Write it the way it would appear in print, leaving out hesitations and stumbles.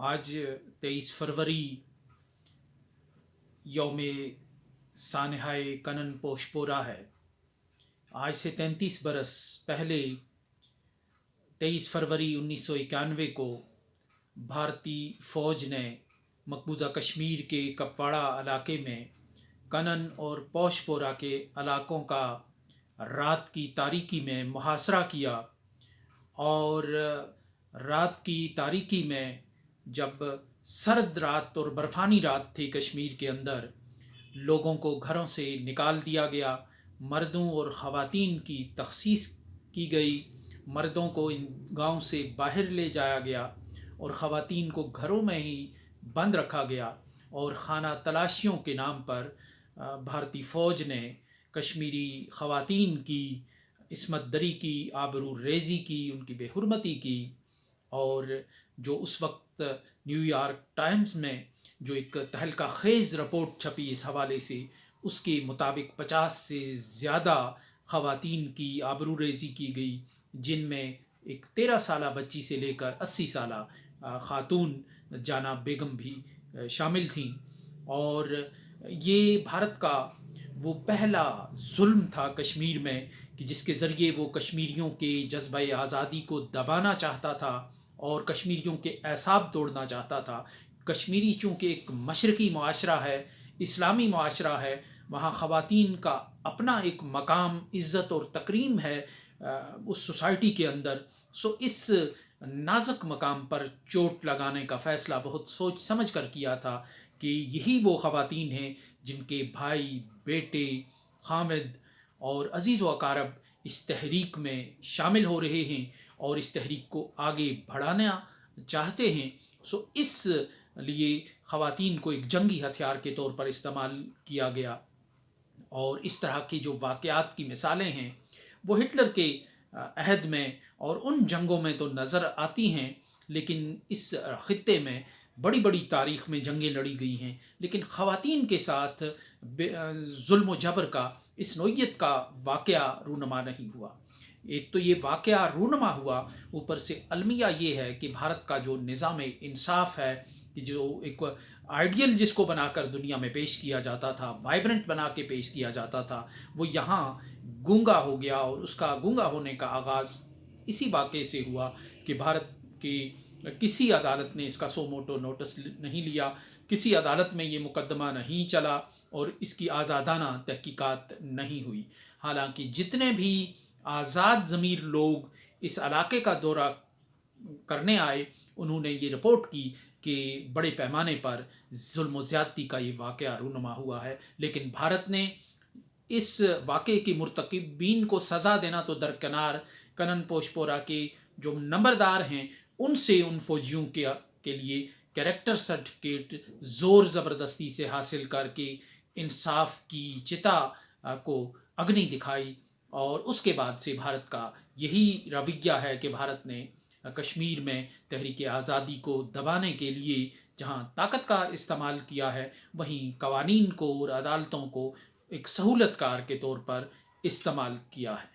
آج 23 فروری یوم سانحہ کنن پوشپورا ہے۔ آج سے 33 برس پہلے 23 فروری 1991 کو بھارتی فوج نے مقبوضہ کشمیر کے کپواڑہ علاقے میں کنن اور پوشپورا کے علاقوں کا رات کی تاریکی میں محاصرہ کیا، اور رات کی تاریکی میں جب سرد رات اور برفانی رات تھی کشمیر کے اندر، لوگوں کو گھروں سے نکال دیا گیا، مردوں اور خواتین کی تخصیص کی گئی، مردوں کو ان گاؤں سے باہر لے جایا گیا اور خواتین کو گھروں میں ہی بند رکھا گیا، اور خانہ تلاشیوں کے نام پر بھارتی فوج نے کشمیری خواتین کی عصمت دری کی، آبرو ریزی کی، ان کی بے حرمتی کی، اور جو اس وقت نیو یارک ٹائمز میں جو ایک تہلکہ خیز رپورٹ چھپی اس حوالے سے، اس کے مطابق 50 سے زیادہ خواتین کی آبرو ریزی کی گئی، جن میں ایک 13 سالہ بچی سے لے کر 80 سالہ خاتون جانا بیگم بھی شامل تھیں۔ اور یہ بھارت کا وہ پہلا ظلم تھا کشمیر میں کہ جس کے ذریعے وہ کشمیریوں کے جذبہ آزادی کو دبانا چاہتا تھا اور کشمیریوں کے اعصاب توڑنا چاہتا تھا۔ کشمیری چونکہ ایک مشرقی معاشرہ ہے، اسلامی معاشرہ ہے، وہاں خواتین کا اپنا ایک مقام، عزت اور تکریم ہے اس سوسائٹی کے اندر، سو اس نازک مقام پر چوٹ لگانے کا فیصلہ بہت سوچ سمجھ کر کیا تھا کہ یہی وہ خواتین ہیں جن کے بھائی، بیٹے، خامد اور عزیز و اقارب اس تحریک میں شامل ہو رہے ہیں اور اس تحریک کو آگے بڑھانا چاہتے ہیں۔ سو اس لیے خواتین کو ایک جنگی ہتھیار کے طور پر استعمال کیا گیا، اور اس طرح کی جو واقعات کی مثالیں ہیں وہ ہٹلر کے عہد میں اور ان جنگوں میں تو نظر آتی ہیں، لیکن اس خطے میں بڑی بڑی تاریخ میں جنگیں لڑی گئی ہیں، لیکن خواتین کے ساتھ ظلم و جبر کا اس نوعیت کا واقعہ رونما نہیں ہوا۔ ایک تو یہ واقعہ رونما ہوا، اوپر سے المیہ یہ ہے کہ بھارت کا جو نظام انصاف ہے، کہ جو ایک آئیڈیل جس کو بنا کر دنیا میں پیش کیا جاتا تھا، وائبرنٹ بنا کے پیش کیا جاتا تھا، وہ یہاں گونگا ہو گیا، اور اس کا گونگا ہونے کا آغاز اسی واقعے سے ہوا کہ بھارت کی کسی عدالت نے اس کا سو موٹو نوٹس نہیں لیا، کسی عدالت میں یہ مقدمہ نہیں چلا، اور اس کی آزادانہ تحقیقات نہیں ہوئی۔ حالانکہ جتنے بھی آزاد ضمیر لوگ اس علاقے کا دورہ کرنے آئے، انہوں نے یہ رپورٹ کی کہ بڑے پیمانے پر ظلم و زیادتی کا یہ واقعہ رونما ہوا ہے، لیکن بھارت نے اس واقعے کے مرتکبین کو سزا دینا تو درکنار، کنن پوشپورا کے جو نمبردار ہیں ان سے ان فوجیوں کے لیے کریکٹر سرٹیفکیٹ زور زبردستی سے حاصل کر کے انصاف کی چتا کو اگنی دکھائی، اور اس کے بعد سے بھارت کا یہی رویہ ہے کہ بھارت نے کشمیر میں تحریک آزادی کو دبانے کے لیے جہاں طاقت کا استعمال کیا ہے، وہیں قوانین کو اور عدالتوں کو ایک سہولت کار کے طور پر استعمال کیا ہے۔